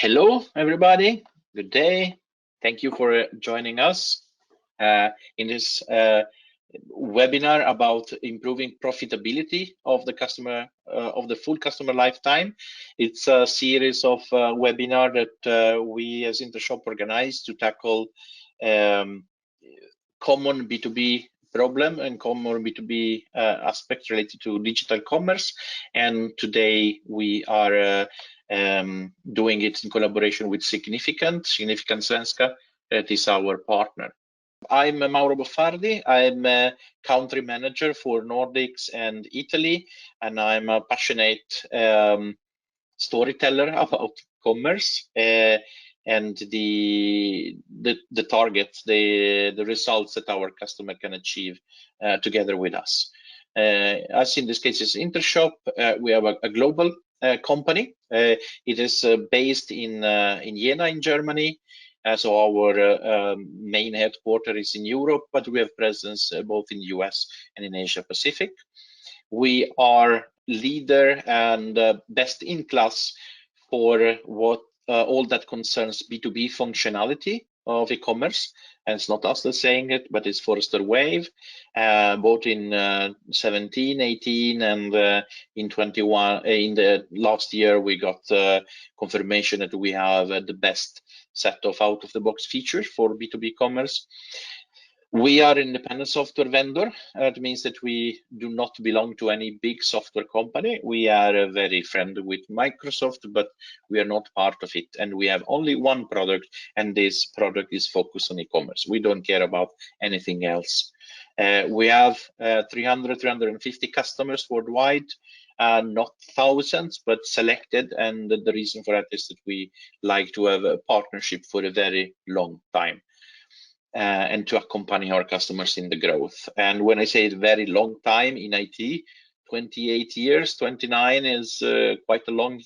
Hello, everybody. Good day. Thank you for joining us in this webinar about improving profitability of the customer of the full customer lifetime. It's a series of webinar that we as Intershop organize to tackle common B2B problem and common B2B aspects related to digital commerce. And today we are doing it in collaboration with Signifikant Svenska, that is our partner. I'm Mauro Boffardi. I'm a country manager for Nordics and Italy, and I'm a passionate storyteller about commerce and the targets, the results that our customer can achieve together with us. As in this case is Intershop, we have a global company. It is based in Jena in Germany. So our main headquarters is in Europe, but we have presence both in US and in Asia Pacific. We are leader and best in class for what all that concerns B2B functionality of e-commerce. And it's not us that's saying it, but it's Forrester Wave, both in 17, 18, and in 21. In the last year, we got confirmation that we have the best set of out-of-the-box features for B2B commerce. We are an independent software vendor. It means that we do not belong to any big software company. We are very friendly with Microsoft, but we are not part of it. And we have only one product, and this product is focused on e-commerce. We don't care about anything else. We have 350 customers worldwide, not thousands, but selected. And the reason for that is that we like to have a partnership for a very long time. And to accompany our customers in the growth. And when I say very long time in IT, 28 years, 29 is quite a long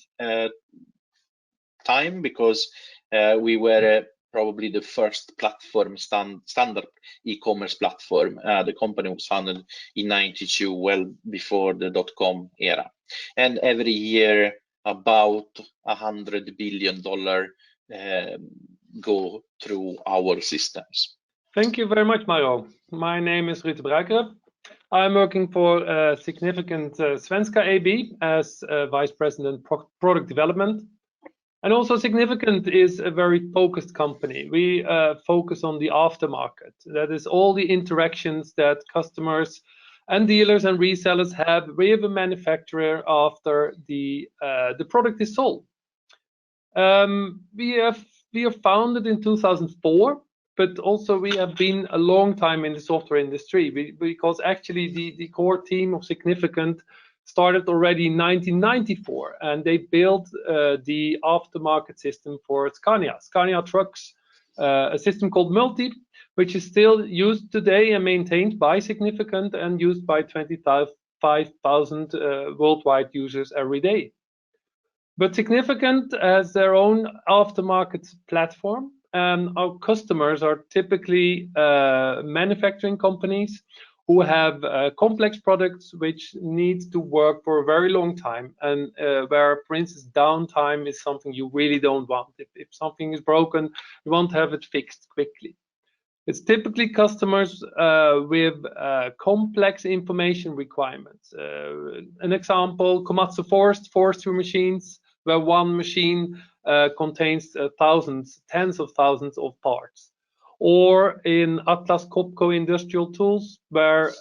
time, because we were probably the first platform standard e-commerce platform. The company was founded in 92, well before the .com era. And every year about $100 billion go through our systems. Thank you very much, Mauro. My name is Ruud Bruikere. I'm working for Signifikant Svenska AB as Vice President Product Development. And also Signifikant is a very focused company. We focus on the aftermarket. That is all the interactions that customers and dealers and resellers have with a manufacturer after the product is sold. We are founded in 2004, but also we have been a long time in the software industry, because actually the core team of Signifikant started already in 1994, and they built the aftermarket system for Scania trucks, a system called Multi, which is still used today and maintained by Signifikant and used by 25,000 worldwide users every day. But Signifikant has their own aftermarket platform. Our customers are typically manufacturing companies who have complex products which need to work for a very long time, and where, for instance, downtime is something you really don't want. If something is broken, you want to have it fixed quickly. It's typically customers with complex information requirements. An example, Komatsu forestry machines, where one machine contains tens of thousands of parts. Or in Atlas Copco industrial tools, where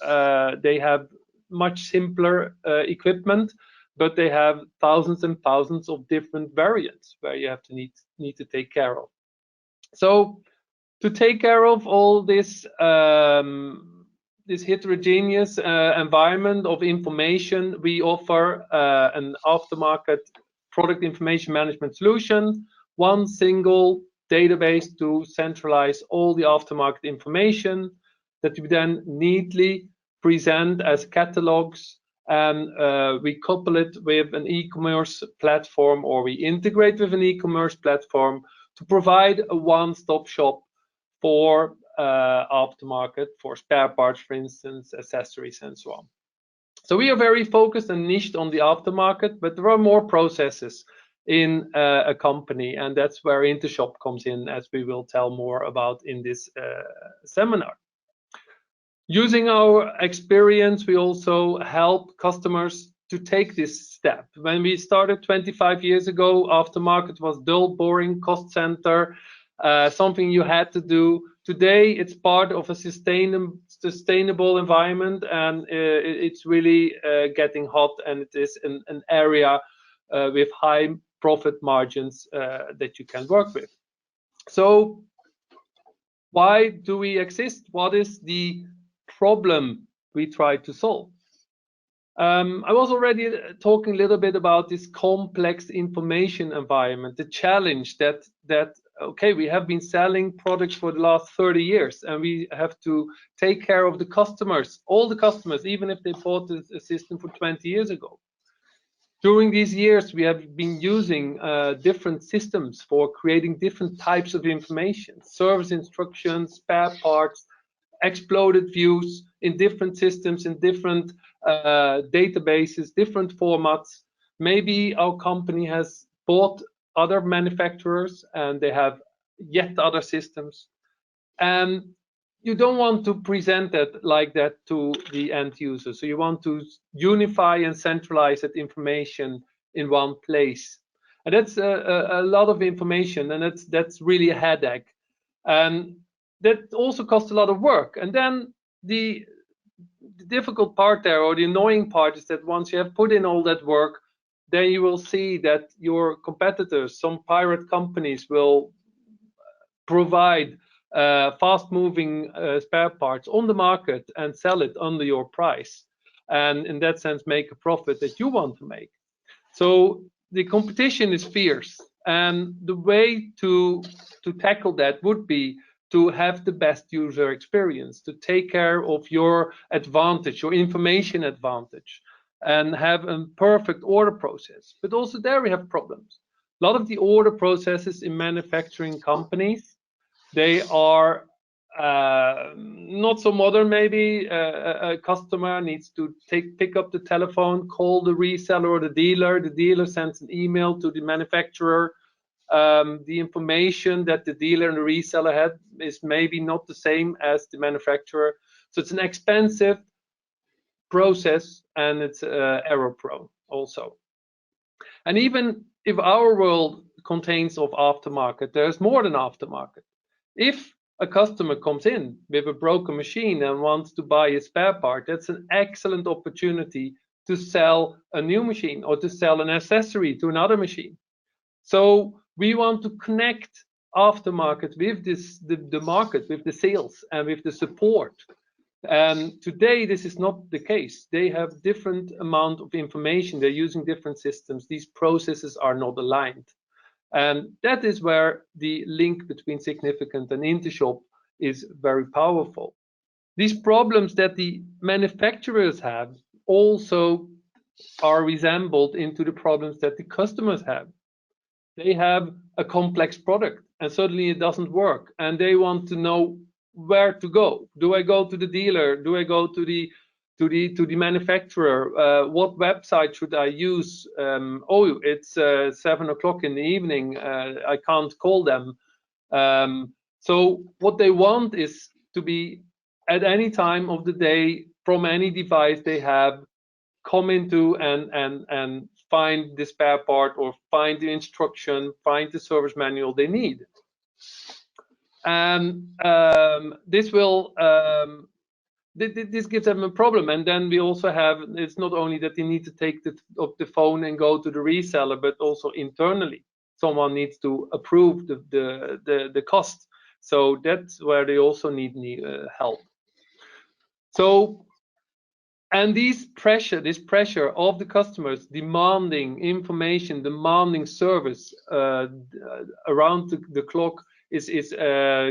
they have much simpler equipment, but they have thousands and thousands of different variants where you have to need to take care of. So to take care of all this this heterogeneous environment of information, we offer an aftermarket product information management solution, one single database to centralize all the aftermarket information that we then neatly present as catalogs, and we couple it with an e-commerce platform, or we integrate with an e-commerce platform to provide a one-stop shop for aftermarket, for spare parts, for instance, accessories, and so on. So we are very focused and niched on the aftermarket, but there are more processes in a company, and that's where Intershop comes in, as we will tell more about in this seminar. Using our experience, we also help customers to take this step. When we started 25 years ago, Aftermarket was dull, boring, cost center, something you had to do. Today, it's part of a sustainable environment, and it's really getting hot, and it is an area with high profit margins that you can work with. So why do we exist? What is the problem we try to solve? I was already talking a little bit about this complex information environment, the challenge that okay, we have been selling products for the last 30 years, and we have to take care of the customers, all the customers, even if they bought a system for 20 years ago. During these years, we have been using different systems for creating different types of information, service instructions, spare parts, exploded views in different systems, in different databases, different formats. Maybe our company has bought other manufacturers and they have yet other systems. And you don't want to present it like that to the end user. So you want to unify and centralize that information in one place. And that's a lot of information, and that's really a headache. And that also costs a lot of work. And then the difficult part there, or the annoying part, is that once you have put in all that work, then you will see that your competitors, some pirate companies, will provide fast-moving spare parts on the market and sell it under your price, and in that sense make a profit that you want to make. So the competition is fierce, and the way to tackle that would be to have the best user experience, to take care of your advantage, your information advantage, and have a perfect order process. But also there we have problems. A lot of the order processes in manufacturing companies, they are not so modern. Maybe a customer needs to pick up the telephone, call the reseller or the dealer sends an email to the manufacturer. The information that the dealer and the reseller had is maybe not the same as the manufacturer. So it's an expensive process, and it's error prone also. And even if our world contains of aftermarket, there's more than aftermarket. If a customer comes in with a broken machine and wants to buy a spare part, that's an excellent opportunity to sell a new machine or to sell an accessory to another machine. So we want to connect aftermarket with the market, with the sales and with the support. And today this is not the case. They have different amount of information. They're using different systems. These processes are not aligned. And that is where the link between Signifikant and Intershop is very powerful. These problems that the manufacturers have also are resembled into the problems that the customers have. They have a complex product and suddenly it doesn't work, and they want to know where to go. Do I go to the dealer? Do I go to the manufacturer? What website should I use? Oh, it's 7 o'clock in the evening. I can't call them. So what they want is to be at any time of the day, from any device they have, come into and find the spare part or find the instruction, find the service manual they need. And this will this gives them a problem. And then we also have, it's not only that they need to take the phone and go to the reseller, but also internally someone needs to approve the cost. So that's where they also need help. So, and this pressure of the customers demanding information, demanding service around the clock is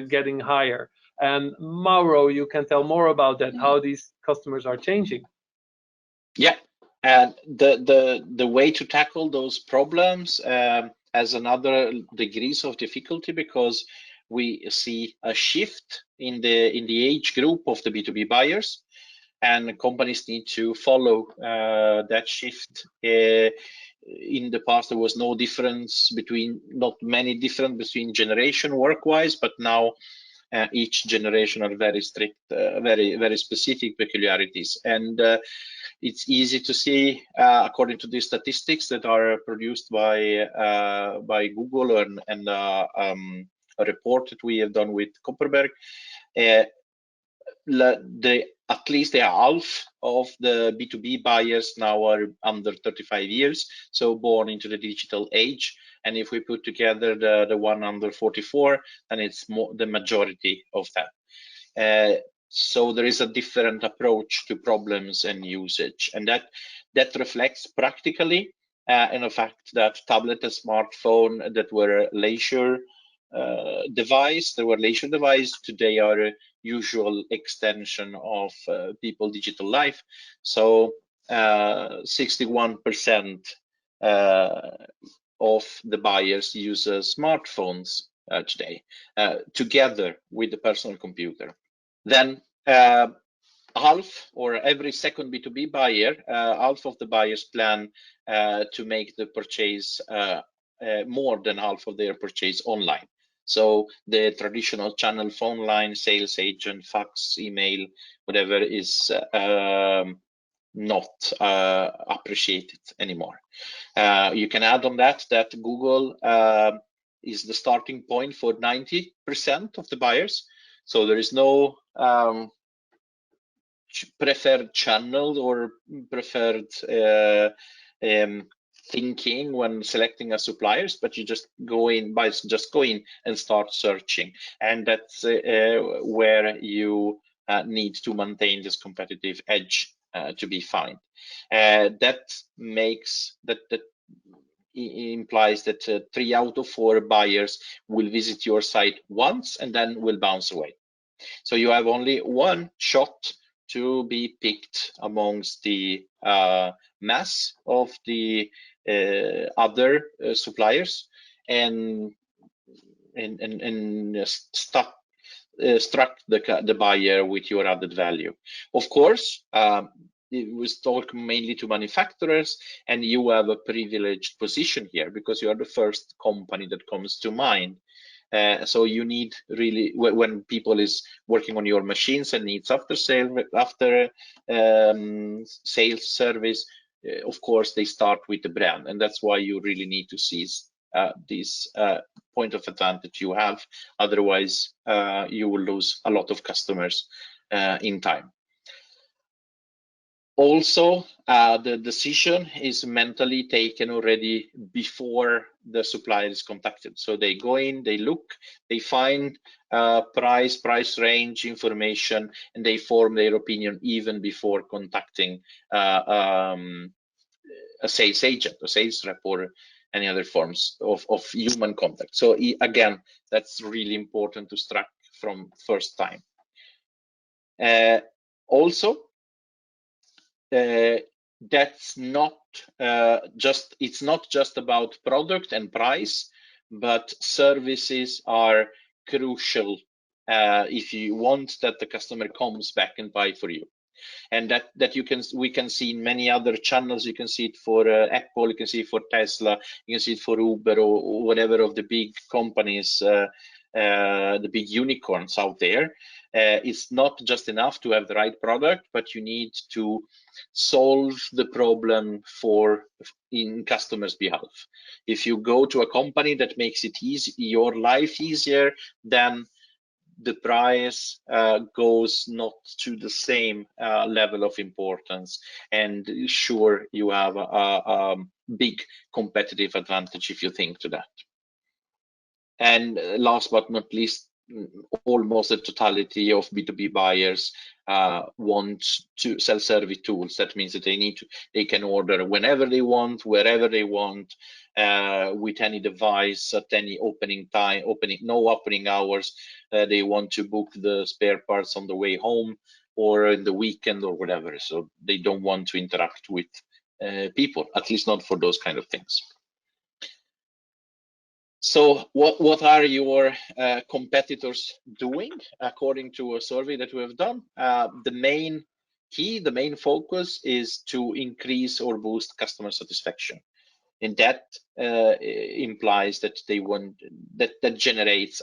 getting higher. And Mauro, you can tell more about that, how these customers are changing. Yeah, and the way to tackle those problems has another degrees of difficulty, because we see a shift in the age group of the B2B buyers, and companies need to follow that shift in the past there was not many difference between generation work-wise, but now each generation are very strict, very specific peculiarities, and it's easy to see according to the statistics that are produced by Google and a report that we have done with Kopperberg. At least half of the B2B buyers now are under 35 years, so born into the digital age. And if we put together the one under 44, then it's the majority of that. So there is a different approach to problems and usage, and that reflects practically in the fact that tablet and smartphone that were leisure device, today are a usual extension of people's digital life. So 61% of the buyers use smartphones today, together with the personal computer. Then half, or every second B2B buyer, half of the buyers plan to make the purchase, more than half of their purchase online. So the traditional channel, phone line, sales agent, fax, email, whatever is not appreciated anymore. You can add on that Google is the starting point for 90% of the buyers. So there is no preferred channel or preferred thinking when selecting a suppliers, but you just go in and start searching, and that's where you need to maintain this competitive edge to be fine. That implies that 3 out of 4 buyers will visit your site once and then will bounce away. So you have only one shot to be picked amongst the mass of the other suppliers, and struck the buyer with your added value. Of course, it was talk mainly to manufacturers, and you have a privileged position here because you are the first company that comes to mind. So you need really, when people is working on your machines and needs after sales service, of course they start with the brand, and that's why you really need to seize this point of advantage you have. Otherwise, you will lose a lot of customers in time. Also, the decision is mentally taken already before the supplier is contacted. So they go in, they look, they find price range information, and they form their opinion even before contacting a sales agent, a sales rep, or any other forms of human contact. So again, that's really important to strike from first time. Also, that's not it's not just about product and price, but services are crucial if you want that the customer comes back and buy for you. And we can see in many other channels. You can see it for Apple, you can see it for Tesla, you can see it for Uber, or whatever of the big companies, the big unicorns out there. It's not just enough to have the right product, but you need to solve the problem in customers' behalf. If you go to a company that makes it easy, your life easier, then the price goes not to the same level of importance, and sure, you have a big competitive advantage if you think to that. And last but not least, almost the totality of B2B buyers want to self-service tools. That means that they can order whenever they want, wherever they want, with any device at any no opening hours. They want to book the spare parts on the way home or in the weekend or whatever. So they don't want to interact with people, at least not for those kind of things. So what are your competitors doing? According to a survey that we have done, the main focus is to increase or boost customer satisfaction. and that implies that they want that generates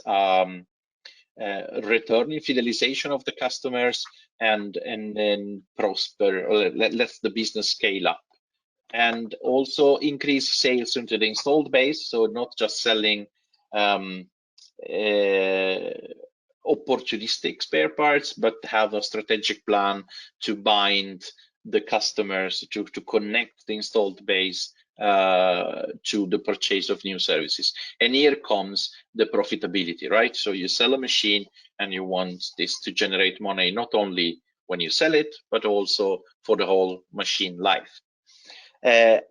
return in fidelization of the customers, and then prosper, or lets the business scale up, and also increase sales into the installed base. So not just selling opportunistic spare parts, but have a strategic plan to bind the customers, to connect the installed base to the purchase of new services. And here comes the profitability, right? So you sell a machine and you want this to generate money not only when you sell it, but also for the whole machine life. A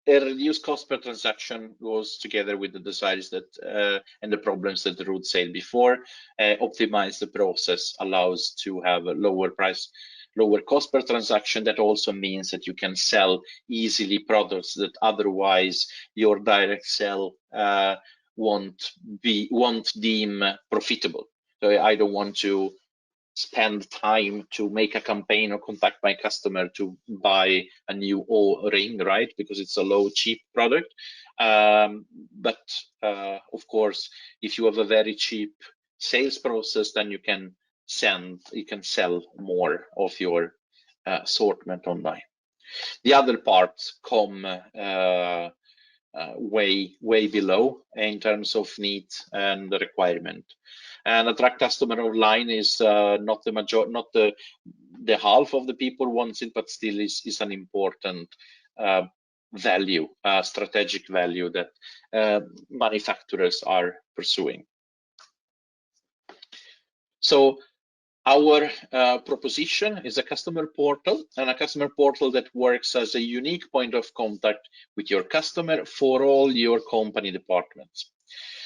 reduced cost per transaction goes together with the desires that and the problems that Ruud said before. Optimize the process allows to have a lower cost per transaction. That also means that you can sell easily products that otherwise your direct sell won't deem profitable. So I don't want to spend time to make a campaign or contact my customer to buy a new O-ring, right? Because it's a low, cheap product. But of course, if you have a very cheap sales process, then you can sell more of your assortment online. The other parts come way below in terms of need and the requirement. And attract customer online is not the half of the people wants it, but still is an important value, strategic value that manufacturers are pursuing. So our proposition is a customer portal, and a customer portal that works as a unique point of contact with your customer for all your company departments.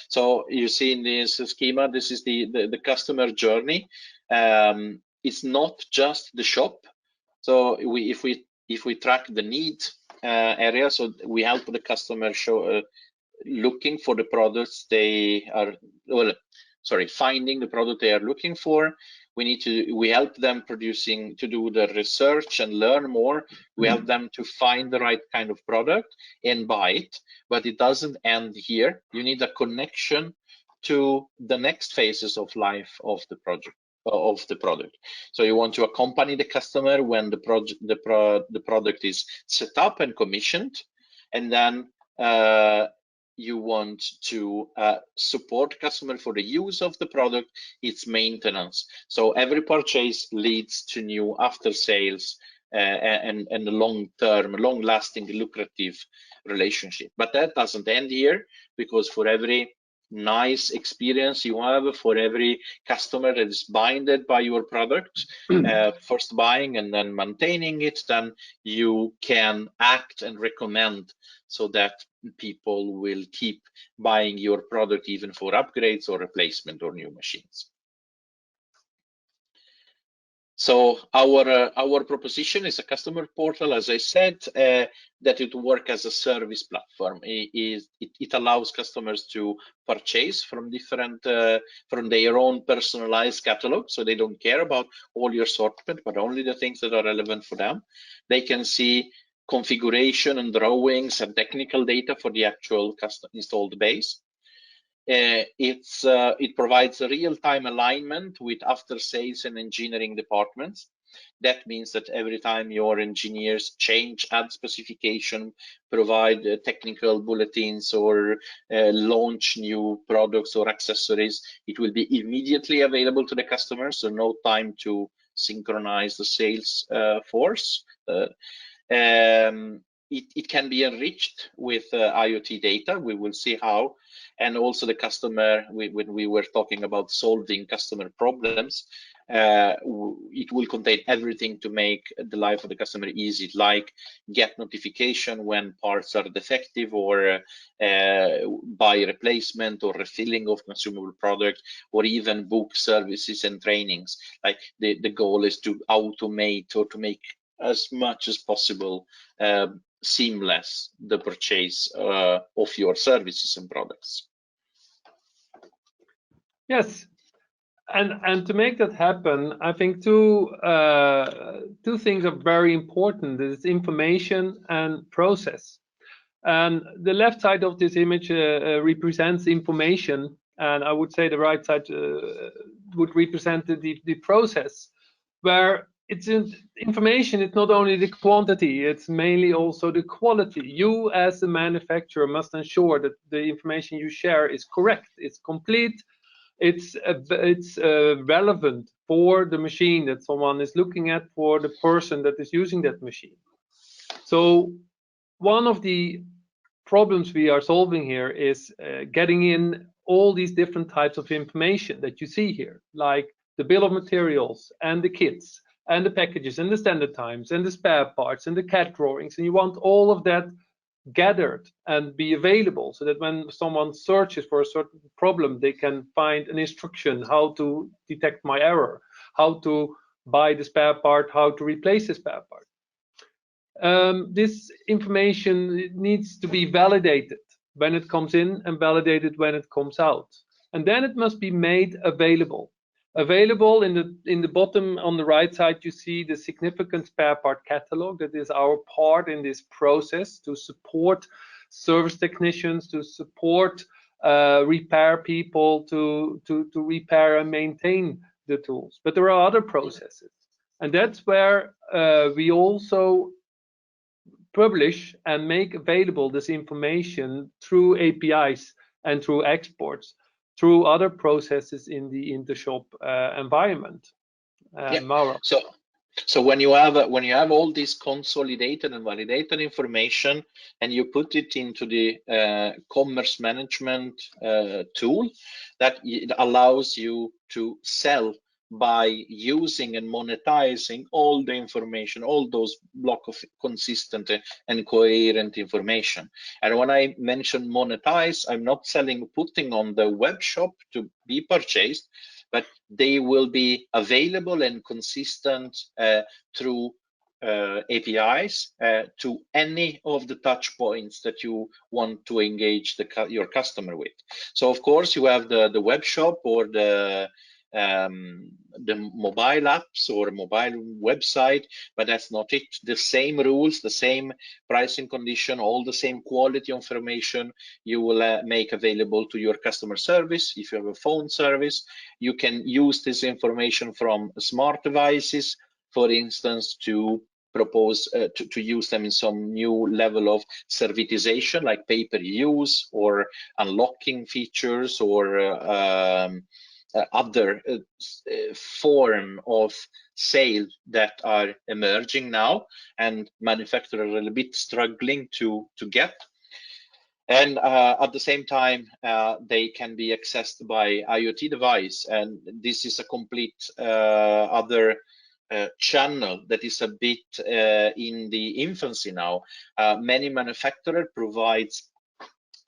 So you see in this schema, this is the customer journey. It's not just the shop. So if we track the need area, so we help the customer looking for the products they are, finding the product they are looking for. We help them to do the research and learn more. We help them to find the right kind of product and buy it, but it doesn't end here. You need a connection to the next phases of life of the product. So you want to accompany the customer when the product is set up and commissioned, and then you want to support customer for the use of the product, its maintenance. So every purchase leads to new after sales and a long-term, long-lasting, lucrative relationship. But that doesn't end here, because for every nice experience you have, for every customer that is binded by your product, first buying and then maintaining it, then you can act and recommend so that people will keep buying your product even for upgrades or replacement or new machines. So our proposition is a customer portal, as I said, that it works as a service platform. It allows customers to purchase from from their own personalized catalog, so they don't care about all your assortment, but only the things that are relevant for them. They can see configuration and drawings and technical data for the actual custom installed base. It provides a real-time alignment with after sales and engineering departments. That means that every time your engineers change, add specification, provide technical bulletins, or launch new products or accessories, it will be immediately available to the customer, so no time to synchronize the sales force. It can be enriched with IoT data. We will see how. And also the customer, when we were talking about solving customer problems, it will contain everything to make the life of the customer easy, like get notification when parts are defective, or buy replacement or refilling of consumable product, or even book services and trainings. Like the goal is to automate or to make as much as possible seamless the purchase of your services and products. Yes, and to make that happen, I think two things are very important: is information and process. And the left side of this image represents information, and I would say the right side would represent the process, where it's information. It's not only the quantity, it's mainly also the quality. You as a manufacturer must ensure that the information you share is correct, it's complete, it's relevant for the machine that someone is looking at, for the person that is using that machine. So one of the problems we are solving here is getting in all these different types of information that you see here, like the bill of materials and the kits and the packages and the standard times and the spare parts and the CAD drawings, and you want all of that gathered and be available so that when someone searches for a certain problem, they can find an instruction how to detect my error, how to buy the spare part, how to replace the spare part. This information needs to be validated when it comes in and validated when it comes out, and then it must be made available. Available in the bottom on the right side, you see the significant spare part catalog. That is our part in this process to support service technicians, to support repair people, to repair and maintain the tools. But there are other processes, and that's where we also publish and make available this information through APIs and through exports, through other processes in the Intershop environment. Mauro. So when you have all this consolidated and validated information and you put it into the commerce management tool, that it allows you to sell by using and monetizing all the information, all those block of consistent and coherent information. And when I mention monetize, I'm not putting on the web shop to be purchased, but they will be available and consistent through APIs to any of the touch points that you want to engage your customer with. So of course you have the web shop or the mobile apps or mobile website, but that's not it. The same rules, the same pricing condition, all the same quality information you will make available to your customer service. If you have a phone service, you can use this information from smart devices, for instance, to propose to use them in some new level of servitization, like pay-per-use or unlocking features or other form of sale that are emerging now and manufacturers are a bit struggling to get. And at the same time, they can be accessed by IoT device, and this is a complete other channel that is a bit in the infancy now. Many manufacturers provides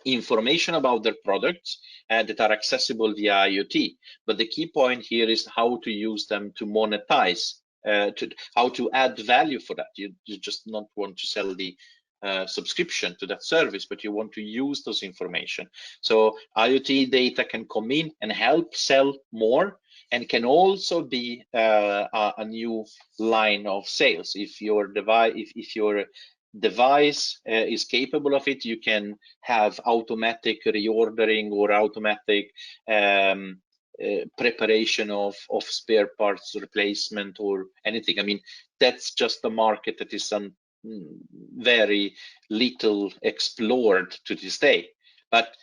information about their products that are accessible via IoT. But the key point here is how to use them to monetize, how to add value for that. You just not want to sell the subscription to that service, but you want to use those information. So IoT data can come in and help sell more, and can also be a new line of sales. If your device, if your device is capable of it, you can have automatic reordering or automatic preparation of spare parts replacement or anything. I mean, that's just a market that is very little explored to this day. But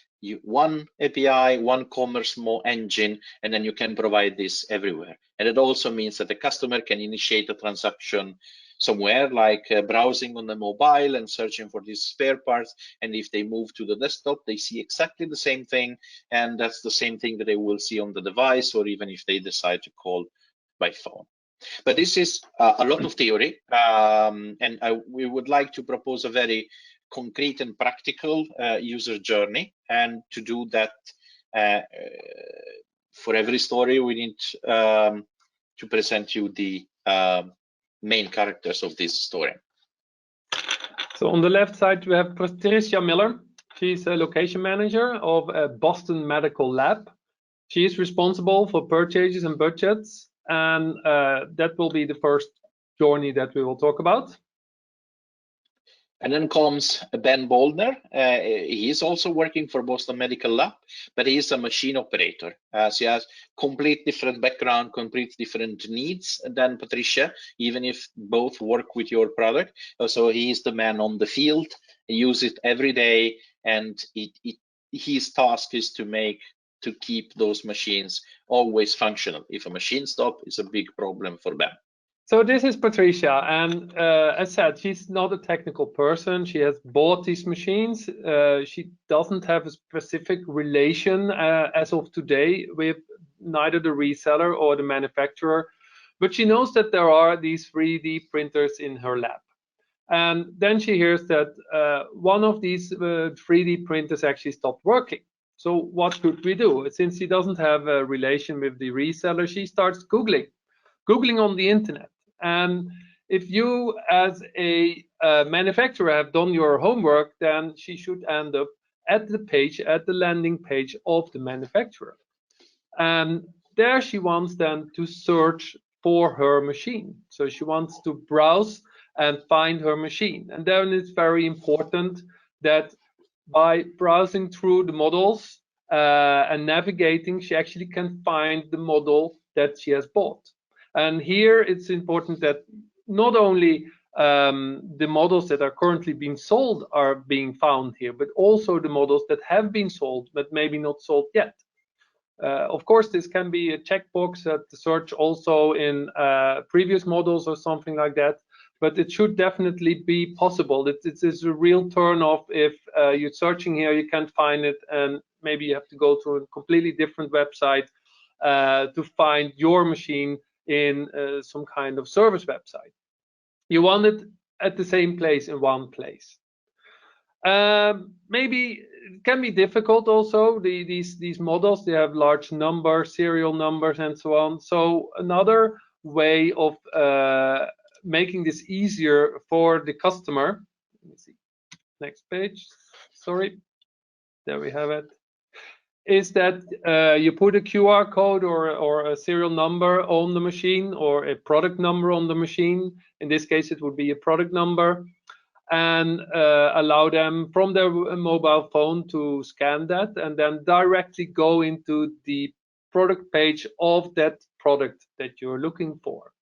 one API, one commerce engine, and then you can provide this everywhere. And it also means that the customer can initiate a transaction somewhere, like browsing on the mobile and searching for these spare parts, and if they move to the desktop, they see exactly the same thing, and that's the same thing that they will see on the device, or even if they decide to call by phone. But this is a lot of theory, and we would like to propose a very concrete and practical user journey. And to do that, for every story, we need to present you the main characters of this story. So on the left side, we have Patricia Miller. She's a location manager of a Boston Medical Lab. She is responsible for purchases and budgets, and that will be the first journey that we will talk about. And then comes Ben Boldner. He's also working for Boston Medical Lab, but he's a machine operator. So he has complete different background, complete different needs than Patricia, even if both work with your product. So he's the man on the field, use it every day, and his task is to keep those machines always functional. If a machine stops, it's a big problem for Ben. So this is Patricia, and as said, she's not a technical person. She has bought these machines. She doesn't have a specific relation as of today with neither the reseller or the manufacturer, but she knows that there are these 3D printers in her lab. And then she hears that one of these 3D printers actually stopped working. So what should we do? Since she doesn't have a relation with the reseller, she starts Googling on the internet. And if you, as a manufacturer, have done your homework, then she should end up at the landing page of the manufacturer. And there she wants then to search for her machine. So she wants to browse and find her machine. And then it's very important that by browsing through the models and navigating, she actually can find the model that she has bought. And here it's important that not only the models that are currently being sold are being found here, but also the models that have been sold but maybe not sold yet. Of course, this can be a checkbox at the search also in previous models or something like that, but it should definitely be possible. It is a real turn off if you're searching here, you can't find it, and maybe you have to go to a completely different website to find your machine in some kind of service website. You want it at the same place in one place. Maybe it can be difficult also. These models, they have large numbers, serial numbers, and so on. So another way of making this easier for the customer. Let me see. Next page. Sorry. There we have it. Is that you put a QR code or a serial number on the machine, or a product number on the machine. In this case, it would be a product number, and allow them from their mobile phone to scan that and then directly go into the product page of that product that you're looking for.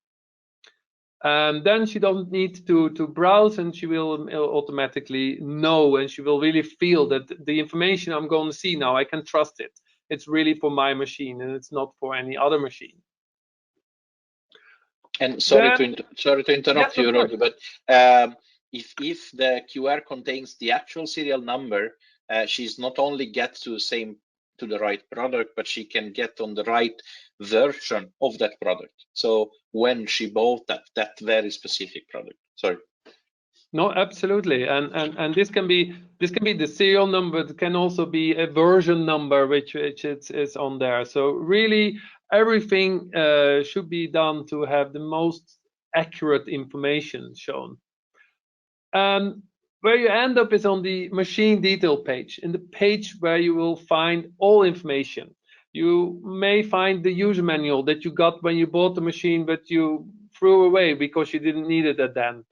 And then she doesn't need to browse, and she will automatically know, and she will really feel that the information I'm going to see now, I can trust it. It's really for my machine, and it's not for any other machine. And sorry to interrupt you, Roddy, but if the QR contains the actual serial number, she's not only get to the right product, but she can get on the right version of that product. So when she bought that very specific product. Sorry. No, absolutely, and this can be the serial number. It can also be a version number, which is on there. So really, everything should be done to have the most accurate information shown. Where you end up is on the machine detail page, in the page where you will find all information. You may find the user manual that you got when you bought the machine, but you threw away because you didn't need it at then.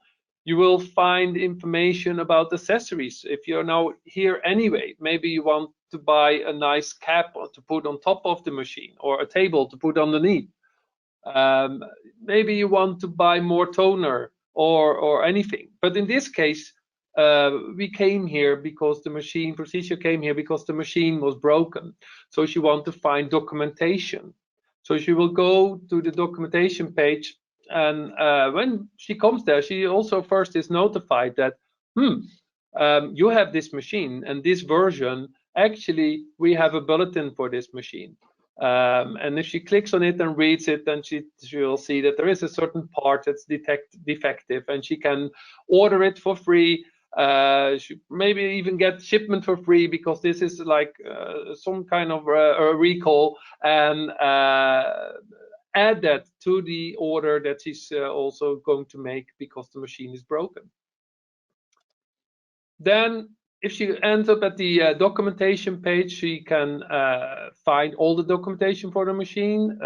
You will find information about accessories. If you're now here anyway, maybe you want to buy a nice cap to put on top of the machine, or a table to put underneath. Maybe you want to buy more toner or anything. But in this case, we came here because the machine, Patricia came here because the machine was broken. So she wants to find documentation. So she will go to the documentation page, and when she comes there, she also first is notified that, you have this machine, and this version, actually, we have a bulletin for this machine. And if she clicks on it and reads it, then she will see that there is a certain part that's defective, and she can order it for free. She maybe even get shipment for free, because this is like some kind of a recall, and add that to the order that she's also going to make because the machine is broken. Then if she ends up at the documentation page, she can find all the documentation for the machine,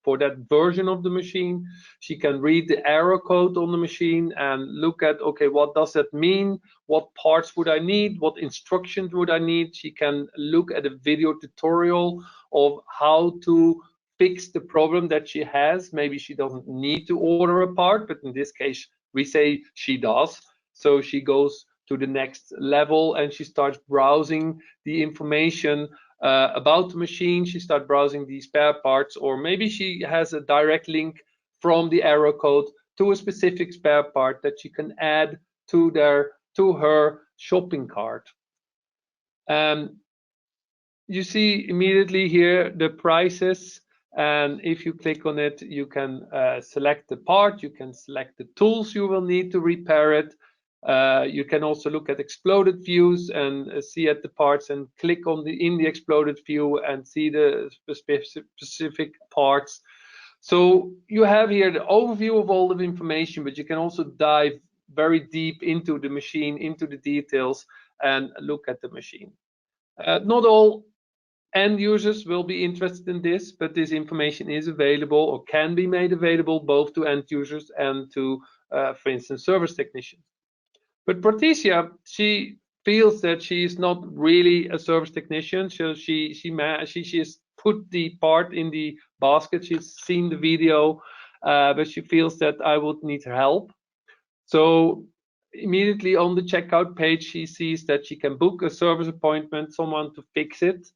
for that version of the machine. She can read the error code on the machine and look at, okay, what does that mean? What parts would I need? What instructions would I need? She can look at a video tutorial of how to fix the problem that she has. Maybe she doesn't need to order a part, but in this case, we say she does. So she goes to the next level and she starts browsing the information about the machine. She starts browsing the spare parts, or maybe she has a direct link from the error code to a specific spare part that she can add to her shopping cart. You see immediately here the prices, and if you click on it, you can select the part, you can select the tools you will need to repair it. You can also look at exploded views and see at the parts, and click on in the exploded view and see the specific parts. So you have here the overview of all the information, but you can also dive very deep into the machine, into the details, and look at the machine. Not all end users will be interested in this, but this information is available or can be made available both to end users and to, for instance, service technicians. But Patricia, she feels that she is not really a service technician, so she has put the part in the basket. She's seen the video, but she feels that I would need her help. So immediately on the checkout page, she sees that she can book a service appointment, someone to fix it.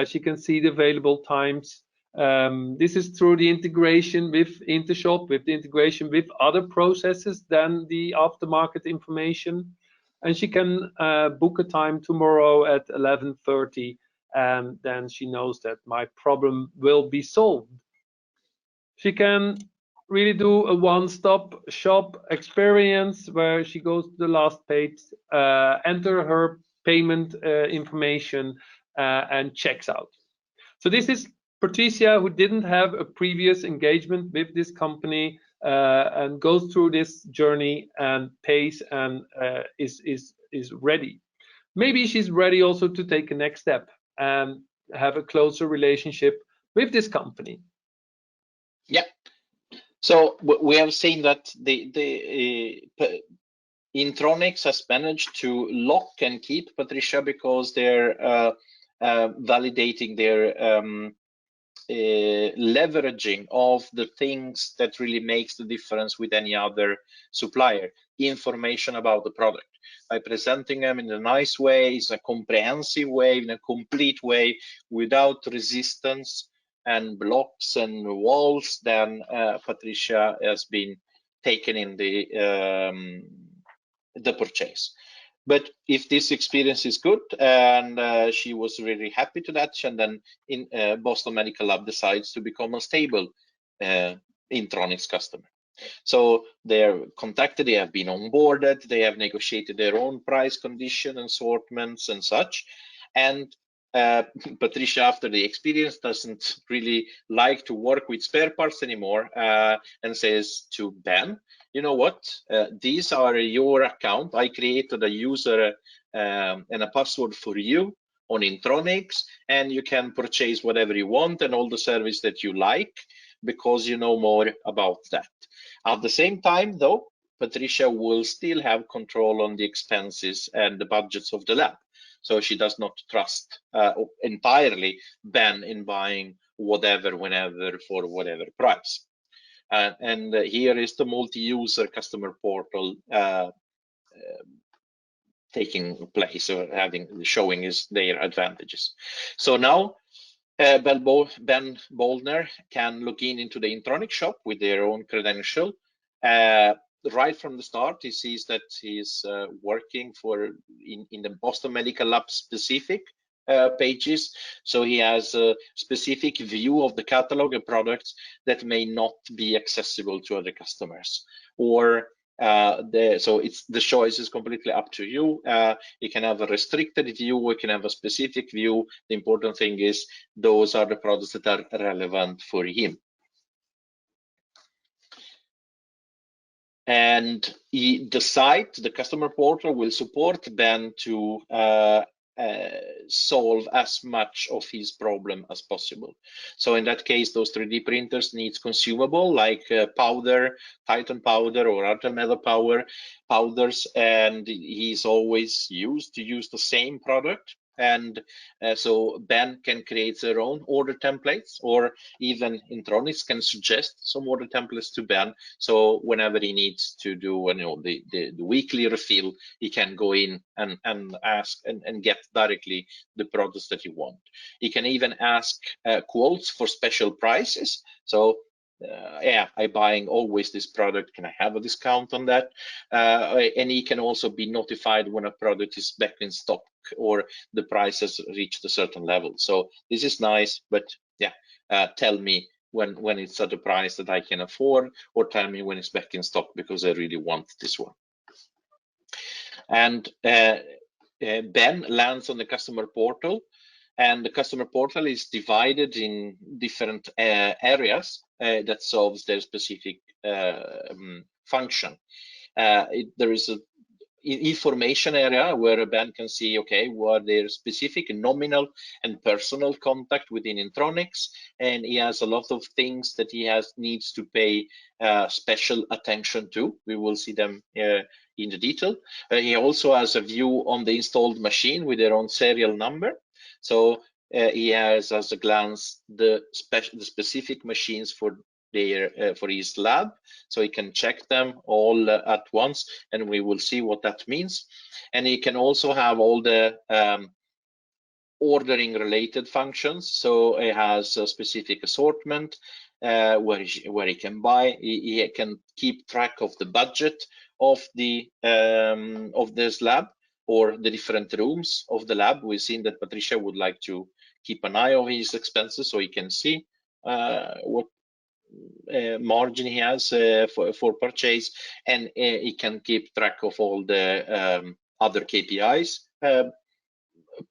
She can see the available times. This is through the integration with Intershop, with the integration with other processes than the aftermarket information. And she can book a time tomorrow at 11:30, and then she knows that my problem will be solved. She can really do a one-stop shop experience where she goes to the last page, enter her payment information, and checks out. So this is Patricia, who didn't have a previous engagement with this company, and goes through this journey and pays and is ready. Maybe she's ready also to take a next step and have a closer relationship with this company. Yeah. So we have seen that the Intronics has managed to lock and keep Patricia because they're validating their leveraging of the things that really makes the difference with any other supplier. Information about the product, by presenting them in a nice way, in a comprehensive way, in a complete way, without resistance and blocks and walls. Then Patricia has been taken in the purchase. But if this experience is good, and she was really happy to that, and then in Boston Medical Lab decides to become a stable Intronics customer. So they're contacted, they have been onboarded, they have negotiated their own price condition, assortments and such. And Patricia, after the experience, doesn't really like to work with spare parts anymore, and says to Ben, you know what, these are your account. I created a user and a password for you on Intronics, and you can purchase whatever you want and all the service that you like, because you know more about that. At the same time, though, Patricia will still have control on the expenses and the budgets of the lab. So she does not trust entirely Ben in buying whatever, whenever, for whatever price. And here is the multi-user customer portal taking place, or showing their advantages. So now Ben Boldner can log into the Intronic shop with their own credential. Right from the start, he sees that he's working in the Boston Medical Lab specific pages. So he has a specific view of the catalog of products that may not be accessible to other customers, or so the choice is completely up to you. You can have a restricted view, you can have a specific view. The important thing is those are the products that are relevant for him. And the site, the customer portal, will support Ben to solve as much of his problem as possible. So in that case, those 3D printers needs consumable like powder, Titan powder or other metal powders, and he's always used to use the same product. And so Ben can create their own order templates, or even Intronics can suggest some order templates to Ben. So whenever he needs to do the weekly refill, he can go in and ask and get directly the products that he wants. He can even ask quotes for special prices. So yeah, I'm buying always this product. Can I have a discount on that? And he can also be notified when a product is back in stock or the price has reached a certain level. So this is nice, but yeah, tell me when it's at a price that I can afford, or tell me when it's back in stock because I really want this one. And Ben lands on the customer portal, and the customer portal is divided in different areas that solves their specific function. There is a information area where Ben can see, okay, what their specific nominal and personal contact within Intronics, and he has a lot of things that he needs to pay special attention to. We will see them in the detail. He also has a view on the installed machine with their own serial number. So he has, as a glance, the specific machines for his lab, so he can check them all at once, and we will see what that means. And he can also have all the ordering related functions. So it has a specific assortment where he can buy. He can keep track of the budget of this lab, or the different rooms of the lab. We've seen that Patricia would like to keep an eye on his expenses, so he can see what margin he has for purchase, and he can keep track of all the other KPIs,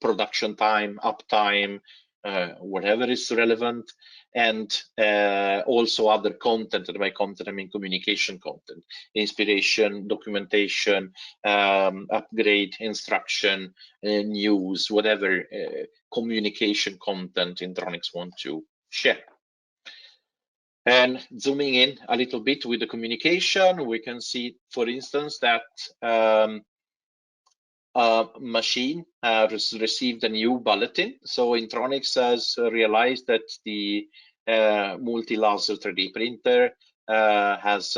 production time, uptime, whatever is relevant, and also other content. And by content, I mean communication content, inspiration, documentation, upgrade, instruction, news, whatever communication content Intronics want to share. And zooming in a little bit with the communication, we can see, for instance, that a machine has received a new bulletin. So Intronics has realized that the multi-laser 3D printer has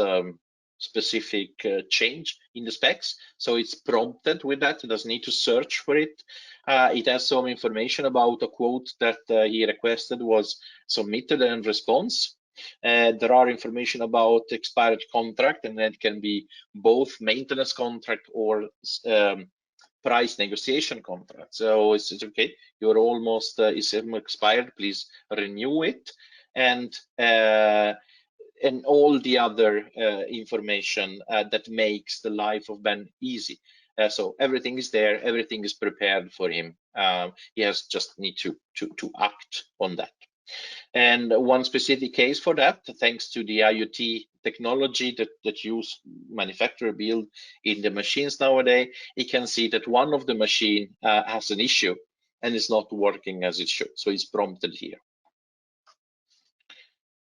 specific change in the specs. So it's prompted with that. It doesn't need to search for it. It has some information about a quote that he requested was submitted and response. There are information about expired contract, and that can be both maintenance contract or price negotiation contract. So it's okay, you're almost is expired, please renew it, and all the other information that makes the life of Ben easy. So everything is there, everything is prepared for him. He has just need to act on that. And one specific case for that, thanks to the IoT technology that use manufacturer build in the machines nowadays, you can see that one of the machine has an issue and is not working as it should. So it's prompted here.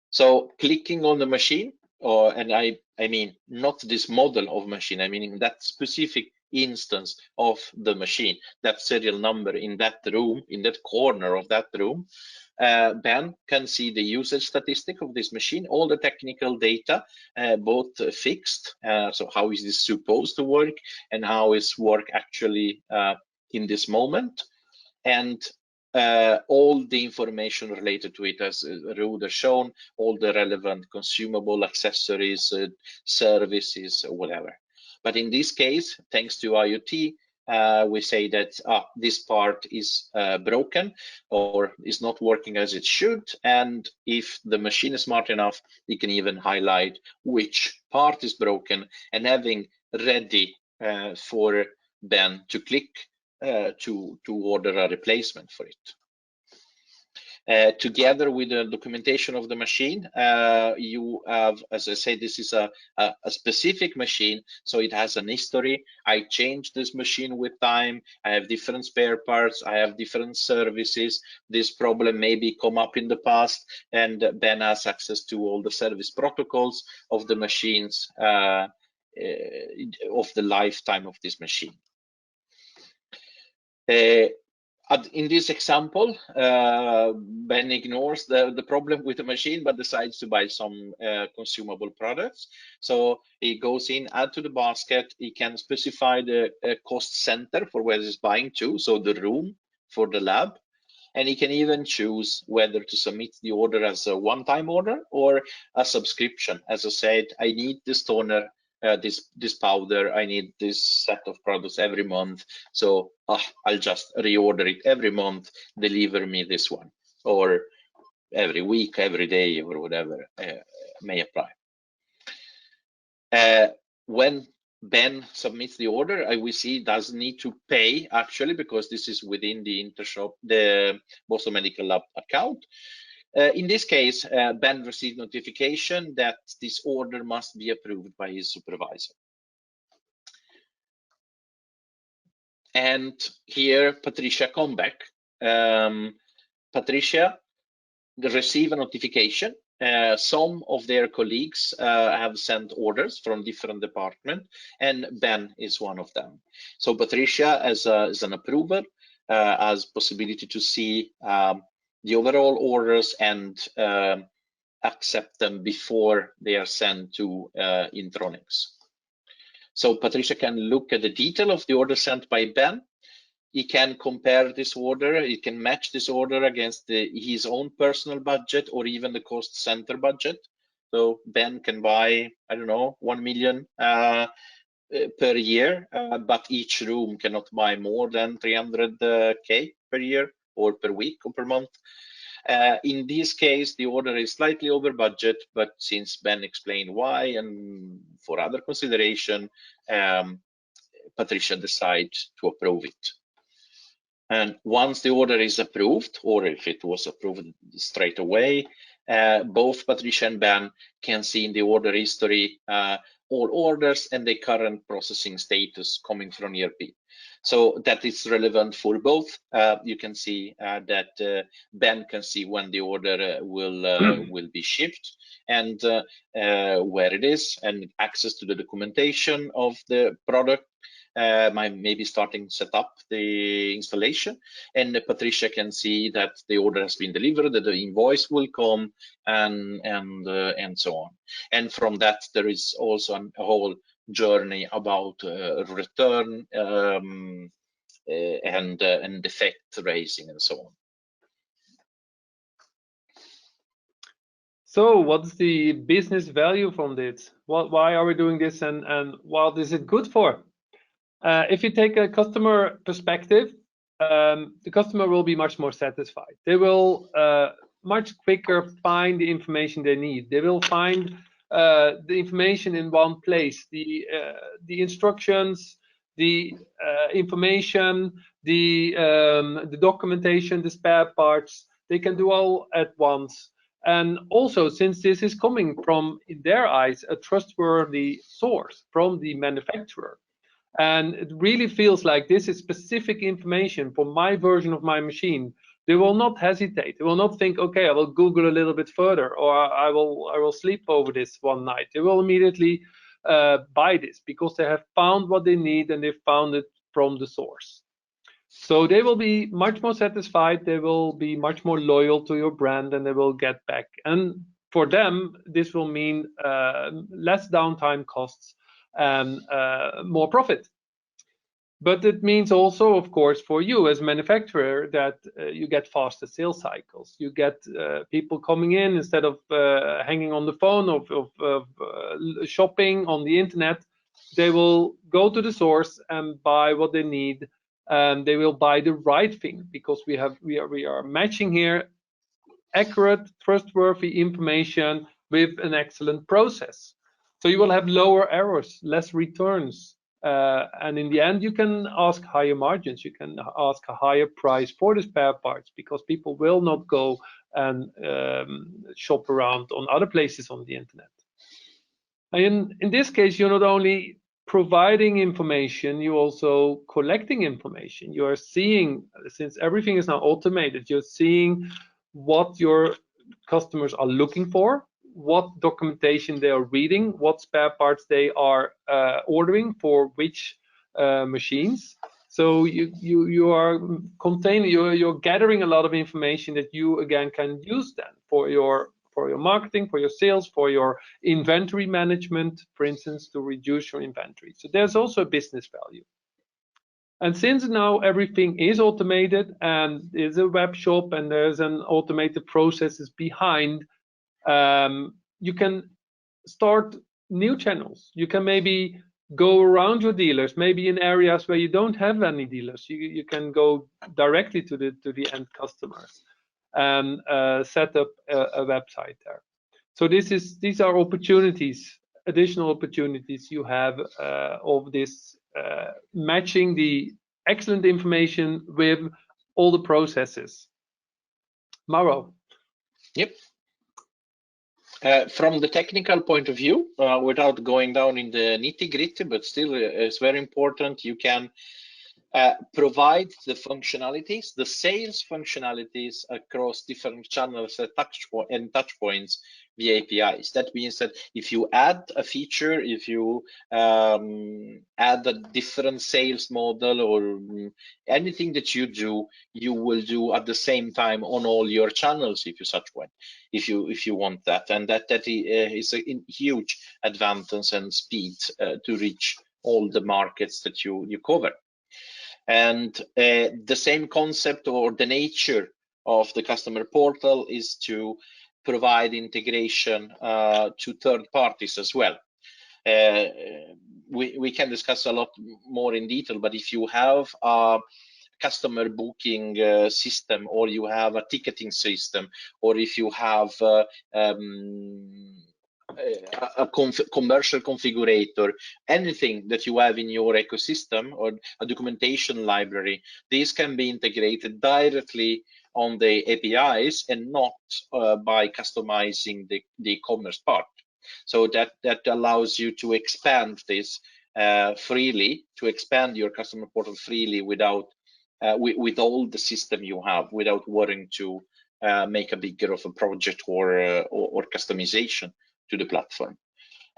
So clicking on the machine, and I mean not this model of machine, I mean that specific instance of the machine, that serial number in that room, in that corner of that room, Ben can see the usage statistic of this machine, all the technical data, both fixed, so how is this supposed to work, and how is work actually in this moment, and all the information related to it, as Ruud has shown, all the relevant consumable accessories, services, whatever. But in this case, thanks to IoT, we say that this part is broken or is not working as it should. And if the machine is smart enough, you can even highlight which part is broken and having ready for Ben to click to order a replacement for it. Together with the documentation of the machine, you have, as I say, this is a specific machine, so it has an history. I changed this machine with time. I have different spare parts. I have different services. This problem maybe come up in the past, and Ben has access to all the service protocols of the machines of the lifetime of this machine. In this example, Ben ignores the problem with the machine, but decides to buy some consumable products. So he goes in, add to the basket. He can specify the cost center for where he's buying to, so the room for the lab. And he can even choose whether to submit the order as a one-time order or a subscription. As I said, I need this toner, this powder, I need this set of products every month, so I'll just reorder it every month, deliver me this one, or every week, every day, or whatever may apply. When Ben submits the order, we see he doesn't need to pay actually, because this is within the Intershop, the Boston Medical Lab account. In this case, Ben received notification that this order must be approved by his supervisor. And here, Patricia come back. Patricia received a notification. Some of their colleagues have sent orders from different departments, and Ben is one of them. So Patricia, as an approver, has possibility to see the overall orders and accept them before they are sent to Intronics. So Patricia can look at the detail of the order sent by Ben. He can compare this order. He can match this order against his own personal budget or even the cost center budget. So Ben can buy, I don't know, 1 million per year, but each room cannot buy more than 300K per year or per week or per month. In this case, the order is slightly over budget, but since Ben explained why and for other consideration, Patricia decides to approve it. And once the order is approved, or if it was approved straight away, both Patricia and Ben can see in the order history all orders and the current processing status coming from ERP. So that is relevant for both. You can see that Ben can see when the order will be shipped and where it is, and access to the documentation of the product. Maybe starting set up the installation, and Patricia can see that the order has been delivered, that the invoice will come, and so on. And from that, there is also a whole journey about return and defect raising and so on. So what's the business value from this? Why are we doing this, and what is it good for? If you take a customer perspective, the customer will be much more satisfied. They will much quicker find the information they need. They will find the information in one place, the instructions, the information, the documentation, the spare parts. They can do all at once. And also, since this is coming from, in their eyes, a trustworthy source from the manufacturer, and it really feels like this is specific information for my version of my machine, they will not hesitate. They will not think, okay, I will Google a little bit further, or I will sleep over this one night. They will immediately buy this because they have found what they need and they found it from the source. So they will be much more satisfied. They will be much more loyal to your brand, and they will get back. And for them, this will mean less downtime costs and more profit. But it means also, of course, for you as a manufacturer that you get faster sales cycles. You get people coming in instead of hanging on the phone of shopping on the internet. They will go to the source and buy what they need, and they will buy the right thing, because we are matching here accurate, trustworthy information with an excellent process. So you will have lower errors, less returns, And in the end, you can ask higher margins. You can ask a higher price for the spare parts because people will not go and shop around on other places on the internet. And in this case, you're not only providing information, you're also collecting information. You are seeing, since everything is now automated, you're seeing what your customers are looking for, what documentation they are reading, what spare parts they are ordering for which machines. So you're gathering a lot of information that you again can use then for your marketing, for your sales, for your inventory management, for instance, to reduce your inventory. So there's also a business value. And since now everything is automated and is a web shop and there's an automated processes behind, you can start new channels. You can maybe go around your dealers, maybe in areas where you don't have any dealers. You can go directly to the end customers and set up a website there. So these are opportunities, additional opportunities you have of this matching the excellent information with all the processes. Mauro. Yep. From the technical point of view, without going down in the nitty-gritty, but still it's very important, you can provide the functionalities, the sales functionalities across different channels and touch points via APIs. That means that if you add a feature, if you add a different sales model or anything that you do, you will do at the same time on all your channels if you such one, if you want that, and that is a huge advantage and speed to reach all the markets that you cover. And the same concept or the nature of the customer portal is to provide integration to third parties as well. We can discuss a lot more in detail, but if you have a customer booking system, or you have a ticketing system, or if you have a commercial configurator, anything that you have in your ecosystem or a documentation library, these can be integrated directly on the APIs and not by customizing the e-commerce part. So that allows you to expand this freely, to expand your customer portal freely without with all the system you have, without worrying to make a bigger of a project or customization to the platform.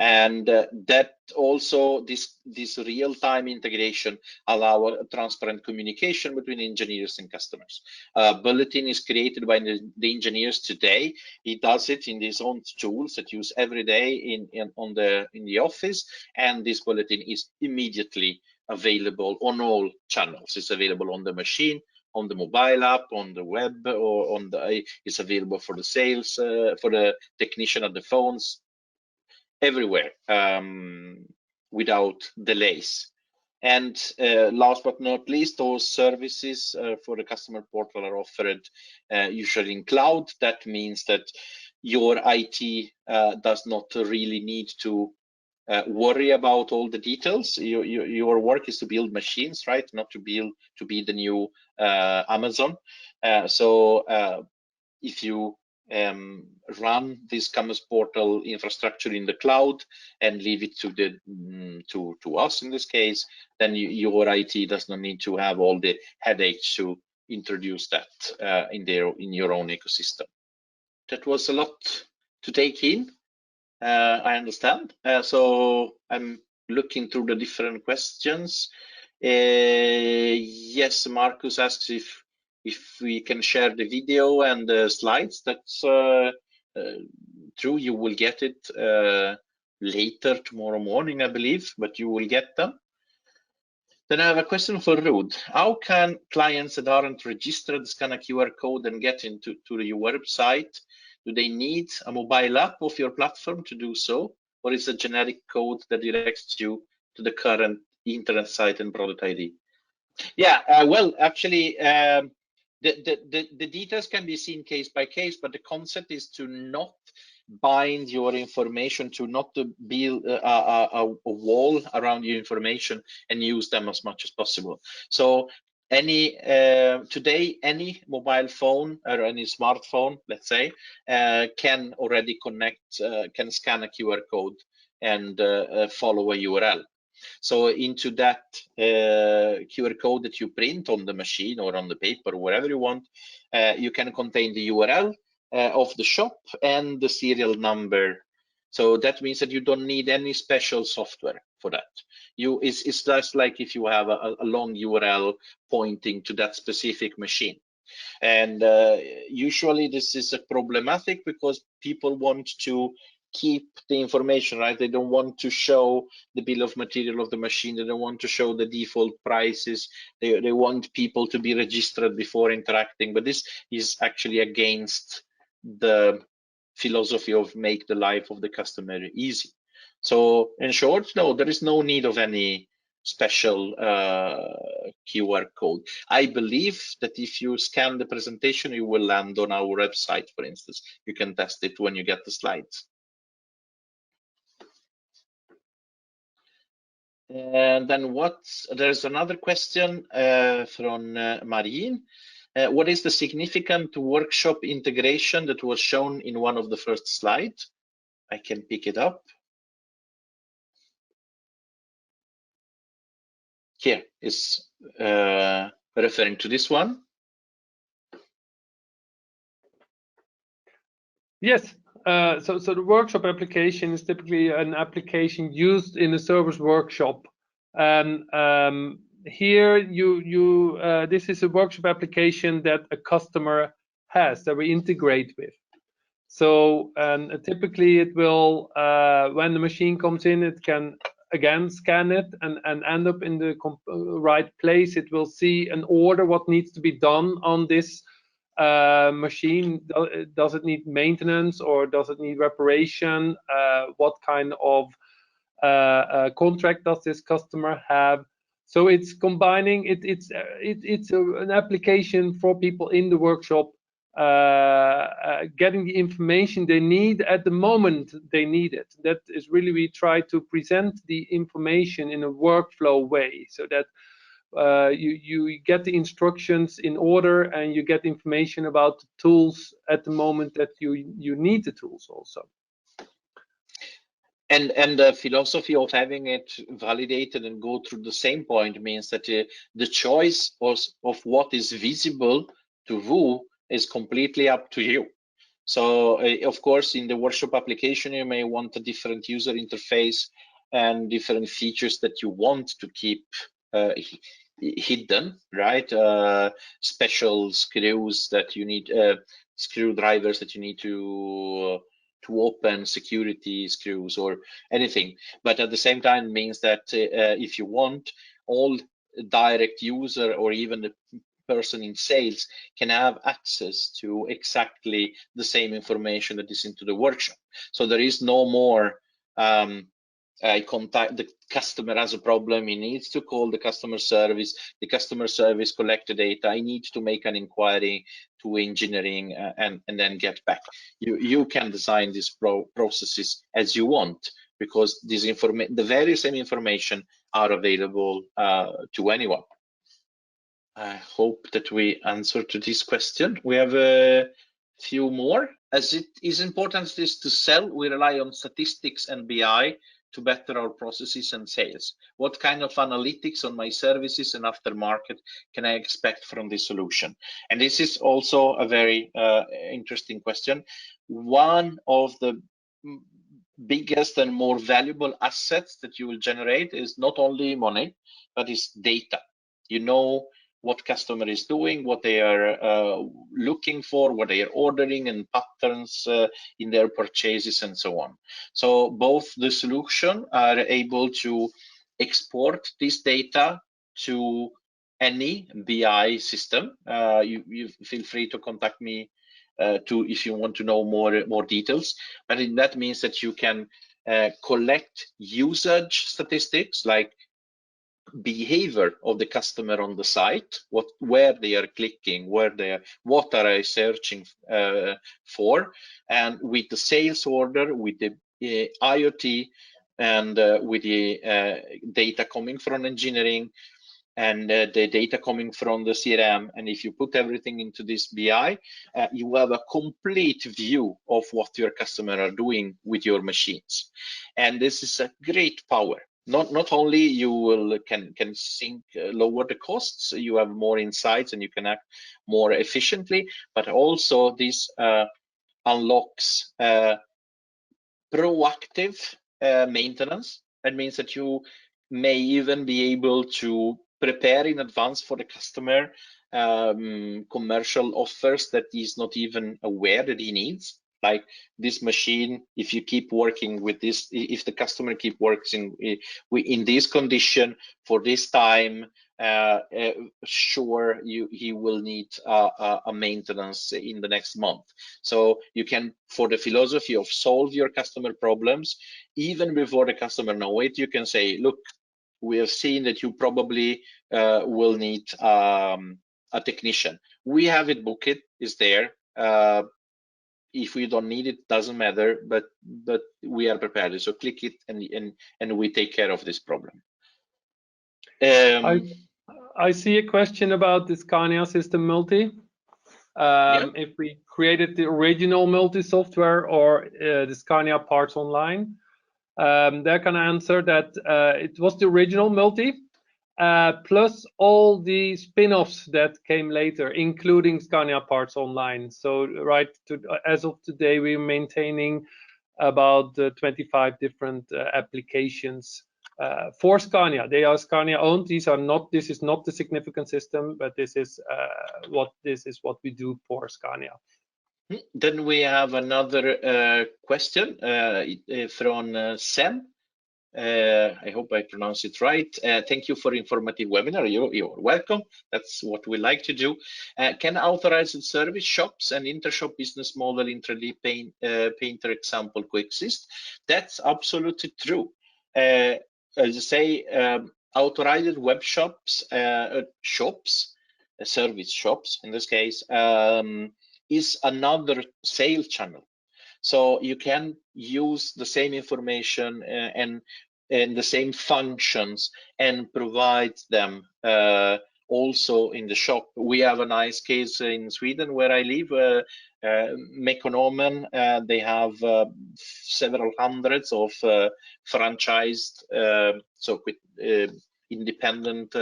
And that also this real-time integration allow a transparent communication between engineers and customers. Bulletin is created by the engineers today. He does it in his own tools that use every day in the office, and this bulletin is immediately available on all channels. It's available on the machine, on the mobile app, on the web, or it's available for the sales, for the technician at the phones, everywhere, without delays. And last but not least, those services for the customer portal are offered usually in cloud. That means that your IT does not really need to worry about all the details. Your work is to build machines, right? Not to be the new Amazon. So if you run this commerce portal infrastructure in the cloud and leave it to us in this case, then your IT does not need to have all the headaches to introduce that in your own ecosystem. That was a lot to take in. I understand. So I'm looking through the different questions. Yes, Marcus asks if we can share the video and the slides. That's true. You will get it later tomorrow morning, I believe, but you will get them. Then I have a question for Rud. How can clients that aren't registered scan a QR code and get into your website? Do they need a mobile app of your platform to do so, or is a generic code that directs you to the current internet site and product ID? Yeah, well, actually, the details can be seen case by case, but the concept is to not bind your information, to not to build a wall around your information, and use them as much as possible. So today any mobile phone or any smartphone, let's say, can already connect, can scan a QR code and follow a URL. So into that QR code that you print on the machine or on the paper, or wherever you want, you can contain the URL of the shop and the serial number. So that means that you don't need any special software for that. It's just like if you have a long URL pointing to that specific machine. And usually this is a problematic because people want to keep the information, right? They don't want to show the bill of material of the machine. They don't want to show the default prices. They want people to be registered before interacting. But this is actually against the philosophy of make the life of the customer easy. So in short, no, there is no need of any special QR code. I believe that if you scan the presentation, you will land on our website, for instance. You can test it when you get the slides. And then there's another question from Marine. What is the significant workshop integration that was shown in one of the first slides? I can pick it up. Here is referring to this one. Yes. So the workshop application is typically an application used in a service workshop. And here this is a workshop application that a customer has that we integrate with. So typically it will, when the machine comes in, it can again scan it and end up in the right place. It will see an order, what needs to be done on this machine. Does it need maintenance or does it need reparation? What kind of contract does this customer have? So it's combining it's an application for people in the workshop getting the information they need at the moment they need it. That is really, we try to present the information in a workflow way so that you get the instructions in order and you get information about the tools at the moment that you need the tools also. And the philosophy of having it validated and go through the same point means that the choice of what is visible to who is completely up to you. So of course, in the workshop application, you may want a different user interface and different features that you want to keep hidden, right? Special screws that you need, screwdrivers that you need to open, security screws or anything. But at the same time, it means that if you want, all direct user or even the person in sales can have access to exactly the same information that is into the workshop. So there is no more contact, the customer has a problem, he needs to call the customer service collect the data, I need to make an inquiry to engineering and then get back. You can design these processes as you want, because the very same information are available to anyone. I hope that we answered to this question. We have a few more. As it is important to sell, we rely on statistics and BI to better our processes and sales. What kind of analytics on my services and aftermarket can I expect from this solution? And this is also a very interesting question. One of the biggest and more valuable assets that you will generate is not only money, but is data. You know what customer is doing, what they are looking for, what they are ordering, and patterns in their purchases and so on. So both the solution are able to export this data to any BI system. You feel free to contact me if you want to know more details. But that means that you can collect usage statistics, like behavior of the customer on the site, where they are clicking, what are they searching for, and with the sales order, with the IoT, and with the data coming from engineering, and the data coming from the CRM, and if you put everything into this BI, you have a complete view of what your customer are doing with your machines. And this is a great power. Not only you will can lower the costs, you have more insights and you can act more efficiently, but also this unlocks proactive maintenance. That means that you may even be able to prepare in advance for the customer commercial offers that he's not even aware that he needs. Like this machine, if you keep working with this, if the customer keep working in this condition for this time, sure, he will need a maintenance in the next month. So you can, for the philosophy of solve your customer problems, even before the customer know it, you can say, look, we have seen that you probably will need a technician. We have it booked, it's there. If we don't need it, doesn't matter, but we are prepared. So click it and we take care of this problem. I see a question about the Scania System Multi. Yeah. If we created the original multi software or the Scania Parts Online, they can answer that it was the original multi, plus all the spin-offs that came later, including Scania Parts Online. So as of today, we're maintaining about 25 different applications for Scania. They are Scania owned. This is not the Signifikant system, but this is what we do for Scania. Then we have another question from Sam. I hope I pronounce it right. Thank you for informative webinar. You're welcome. That's what we like to do. Can authorized service shops and Intershop business model intraday painter example coexist? That's absolutely true. As I say, authorized web shops, service shops in this case, is another sales channel. So you can use the same information and the same functions and provide them also in the shop. We have a nice case in Sweden where I live, Mekonomen. They have several hundreds of franchised, so with independent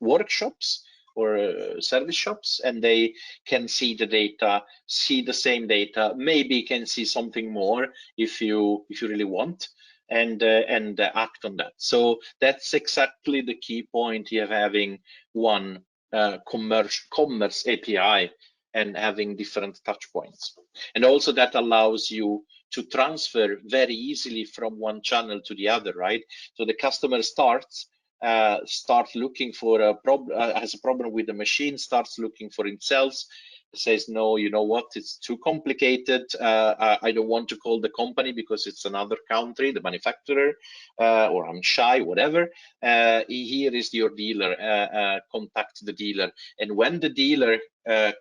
workshops or service shops, and they can see the data, see the same data, maybe can see something more if you really want, and act on that. So that's exactly the key point here, having one commerce API and having different touch points. And also that allows you to transfer very easily from one channel to the other, right? So the customer starts looking for a problem, has a problem with the machine, starts looking for himself, says, no, you know what, it's too complicated, I don't want to call the company because it's another country, the manufacturer, or I'm shy, whatever. Here is your dealer, contact the dealer. And when the dealer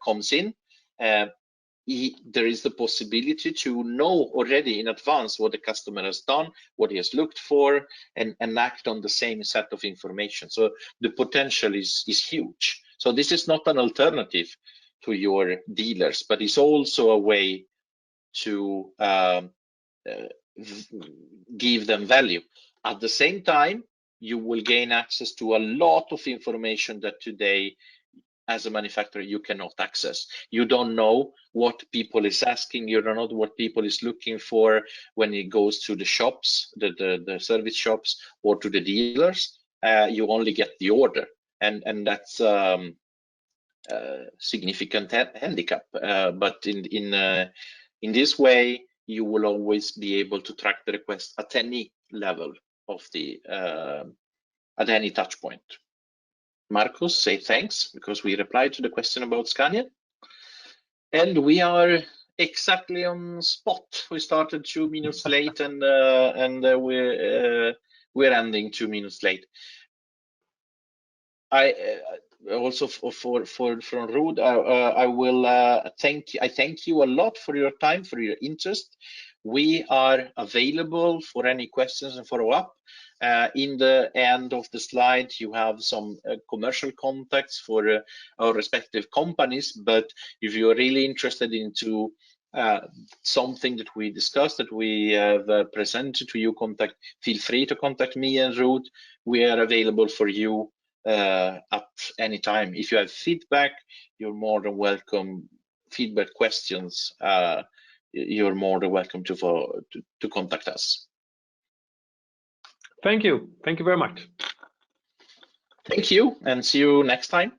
comes in, there is the possibility to know already in advance what the customer has done, what he has looked for, and act on the same set of information. So the potential is huge. So this is not an alternative to your dealers, but it's also a way to give them value. At the same time, you will gain access to a lot of information that today, as a manufacturer, you cannot access. You don't know what people is asking, you don't know what people is looking for when it goes to the shops, the service shops, or to the dealers. You only get the order, and that's significant handicap. But in this way, you will always be able to track the request at any level of the at any touch point. Marcus, say thanks, because we replied to the question about Scania. And we are exactly on spot. We started 2 minutes late, and we're ending 2 minutes late. I also from Ruud, I will thank you a lot for your time, for your interest. We are available for any questions and follow up. In the end of the slide, you have some commercial contacts for our respective companies. But if you are really interested into something that we discussed, that we have presented to you, feel free to contact me and Ruud. We are available for you at any time. If you have feedback, you're more than welcome. Feedback, questions, you're more than welcome to contact us. Thank you. Thank you very much. Thank you, and see you next time.